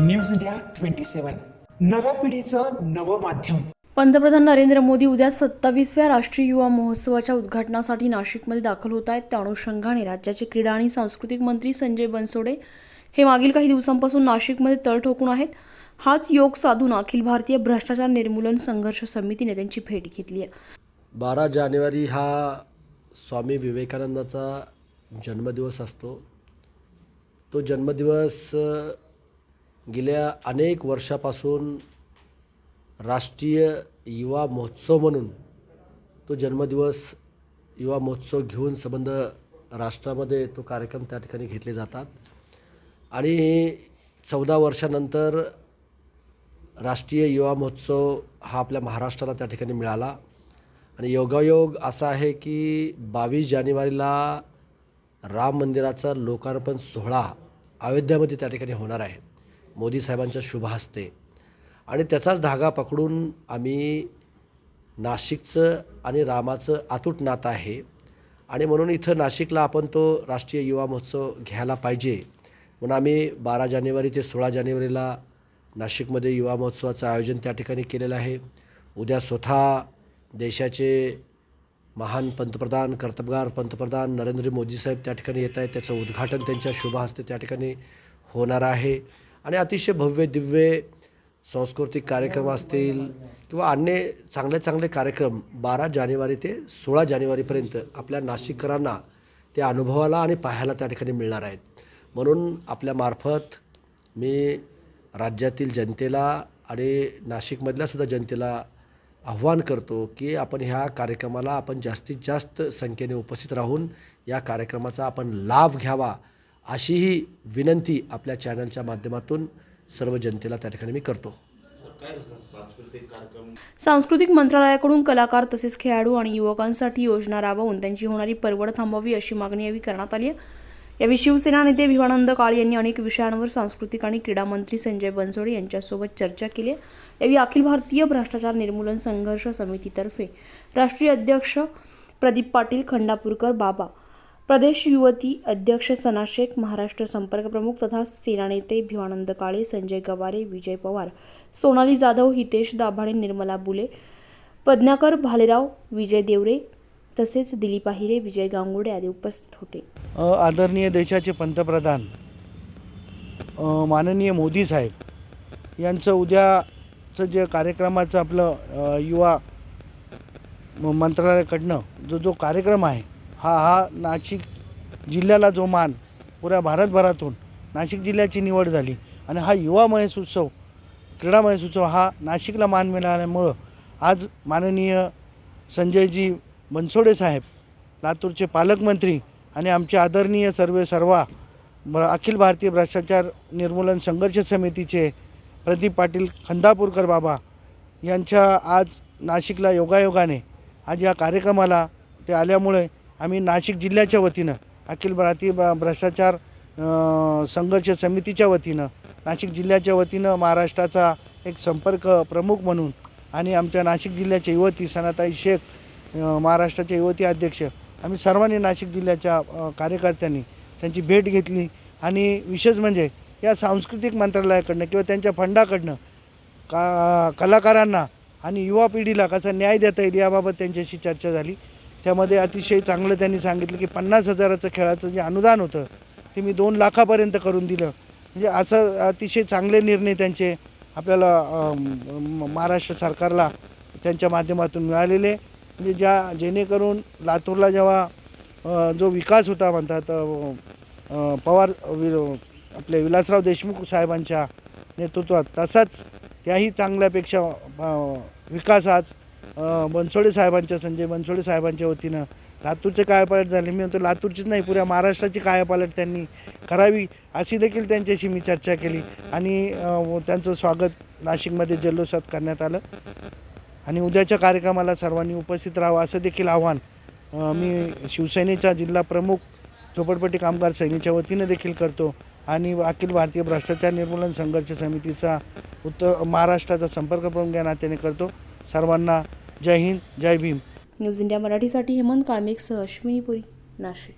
News India 27 नव्या पिढीचं नवं माध्यम. पंतप्रधान नरेंद्र मोदी उद्या 27व्या राष्ट्रीय युवा महोत्सवाच्या उद्घाटनासाठी नाशिकमध्ये दाखल होत आहेत. त्या अनुषंगाने राज्याचे क्रीडा आणि सांस्कृतिक मंत्री संजय बनसोडे हे मागील काही दिवसांपासून नाशिकमध्ये तळ ठोकून आहेत. हाच योग साधून अखिल भारतीय भ्रष्टाचार निर्मूलन संघर्ष समितीने त्यांची भेट घेतली आहे. 12 जानेवारी हा स्वामी विवेकानंदाचा जन्मदिवस असतो. तो जन्मदिवस गेल्या अनेक वर्षापासून राष्ट्रीय युवा महोत्सव म्हणून तो जन्मदिवस युवा महोत्सव घेऊन संबंध राष्ट्रामध्ये तो कार्यक्रम त्या ठिकाणी घेतले जातात. आणि 14 वर्षानंतर राष्ट्रीय युवा महोत्सव हा आपल्या महाराष्ट्राला त्या ठिकाणी मिळाला. आणि योगायोग असा आहे की 22 जानेवारीला राम मंदिराचा लोकार्पण सोहळा अयोध्यामध्ये त्या ठिकाणी होणार आहे मोदी साहेबांच्या शुभ हस्ते. आणि त्याचाच धागा पकडून आम्ही नाशिकचं आणि रामाचं अतूट नातं आहे आणि म्हणून इथं नाशिकला आपण तो राष्ट्रीय युवा महोत्सव घ्यायला पाहिजे म्हणून आम्ही 12 जानेवारी ते 16 जानेवारीला नाशिकमध्ये युवा महोत्सवाचं आयोजन त्या ठिकाणी केलेलं आहे. उद्या स्वतः देशाचे महान पंतप्रधान कर्तबगार पंतप्रधान नरेंद्र मोदी साहेब त्या ठिकाणी येत आहेत. त्याचं उद्घाटन त्यांच्या शुभ हस्ते त्या ठिकाणी होणार आहे. आणि अतिशय भव्य दिव्य सांस्कृतिक कार्यक्रम असतील किंवा अन्य चांगले चांगले कार्यक्रम 12 जानेवारी ते 16 जानेवारीपर्यंत आपल्या नाशिककरांना त्या अनुभवाला आणि पाहायला त्या ठिकाणी मिळणार आहेत. म्हणून आपल्यामार्फत मी राज्यातील जनतेला आणि नाशिकमधल्यासुद्धा जनतेला आव्हान करतो की आपण ह्या कार्यक्रमाला आपण जास्तीत जास्त संख्येने उपस्थित राहून या कार्यक्रमाचा आपण लाभ घ्यावा अशीही विनंती आपल्या चॅनलच्या माध्यमातून सर्व जनतेला त्या ठिकाणी मी करतो. सांस्कृतिक मंत्रालयाकडून कलाकार तसेच खेळाडू आणि युवकांसाठी योजना राबवून त्यांची होणारी परवड थांबवावी अशी मागणी यावेळी करण्यात आली आहे. यावेळी शिवसेना नेते भिवानंद काळे यांनी अनेक विषयांवर सांस्कृतिक आणि क्रीडा मंत्री संजय बनसोडे यांच्यासोबत चर्चा केली आहे. यावेळी अखिल भारतीय भ्रष्टाचार निर्मूलन संघर्ष समितीतर्फे राष्ट्रीय अध्यक्ष प्रदीप पाटील खंडापूरकर बाबा, प्रदेश युवती अध्यक्ष सना शेख, महाराष्ट्र संपर्क प्रमुख तथा सेना नेते भिवानंद काळे, संजय गवारे, विजय पवार, सोनाली जाधव, हितेश दाभाडे, निर्मला बुले, पद्माकर भालेराव, विजय देवरे तसेच दिलीप आहिरे, विजय गांगुर्डे आदी उपस्थित होते. आदरणीय देशाचे पंतप्रधान माननीय मोदी साहेब यांचं उद्याचं जे कार्यक्रमाचं आपलं युवा मंत्रालयाकडनं जो कार्यक्रम आहे हा नाशिक जिल्ह्याला जो मान पुऱ्या भारतभरातून नाशिक जिल्ह्याची निवड झाली आणि हा युवा महोत्सव क्रीडा महोत्सव हा नाशिकला मान मिळाल्यामुळं आज माननीय संजयजी बनसोडे साहेब, लातूरचे पालकमंत्री आणि आमचे आदरणीय सर्व अखिल भारतीय भ्रष्टाचार निर्मूलन संघर्ष समितीचे प्रदीप पाटील खंडापूरकर बाबा यांच्या आज नाशिकला योगायोगाने आज या कार्यक्रमाला ते आल्यामुळे आम्ही नाशिक जिल्ह्याच्या वतीनं अखिल भारतीय भ्रष्टाचार संघर्ष समितीच्या वतीनं नाशिक जिल्ह्याच्या वतीनं महाराष्ट्राचा एक संपर्क प्रमुख म्हणून आणि आमच्या नाशिक जिल्ह्याच्या युवती सनाताई शेख, महाराष्ट्राच्या युवती अध्यक्ष, आम्ही सर्वांनी नाशिक जिल्ह्याच्या कार्यकर्त्यांनी त्यांची भेट घेतली. आणि विशेष म्हणजे या सांस्कृतिक मंत्रालयाकडनं किंवा त्यांच्या फंडाकडनं कलाकारांना आणि युवा पिढीला कसा न्याय देता येईल याबाबत त्यांच्याशी चर्चा झाली. त्यामध्ये अतिशय चांगलं त्यांनी सांगितलं की 50,000चं खेळाचं जे अनुदान होतं ते मी 2 लाखापर्यंत करून दिलं. म्हणजे असं अतिशय चांगले निर्णय त्यांचे आपल्याला महाराष्ट्र सरकारला त्यांच्या माध्यमातून मिळालेले. म्हणजे जेणेकरून लातूरला जेव्हा जो विकास होता म्हणतात पवार आपले विलासराव देशमुख साहेबांच्या नेतृत्वात तसाच त्याही चांगल्यापेक्षा विकास आज बनसोडे साहेबांच्या संजय बनसोडे साहेबांच्या वतीनं लातूरचे कायापालट झाले. मी म्हणतो लातूरचीच नाही पुऱ्या महाराष्ट्राची कायापालट त्यांनी करावी अशी देखील त्यांच्याशी मी चर्चा केली. आणि त्यांचं स्वागत नाशिकमध्ये जल्लोषात करण्यात आलं. आणि उद्याच्या कार्यक्रमाला सर्वांनी उपस्थित राहावं असं देखील आव्हान मी शिवसेनेचा जिल्हा प्रमुख झोपडपट्टी कामगार सेनेच्या वतीनं देखील करतो. आणि अखिल भारतीय भ्रष्टाचार निर्मूलन संघर्ष समितीचा उत्तर महाराष्ट्राचा संपर्क प्रमुख या नात्याने करतो. सर्वांना जय हिंद, जय भीम. न्यूज इंडिया मराठीसाठी हेमंत काळमेघसह अश्विनी पुरी, नाशिक.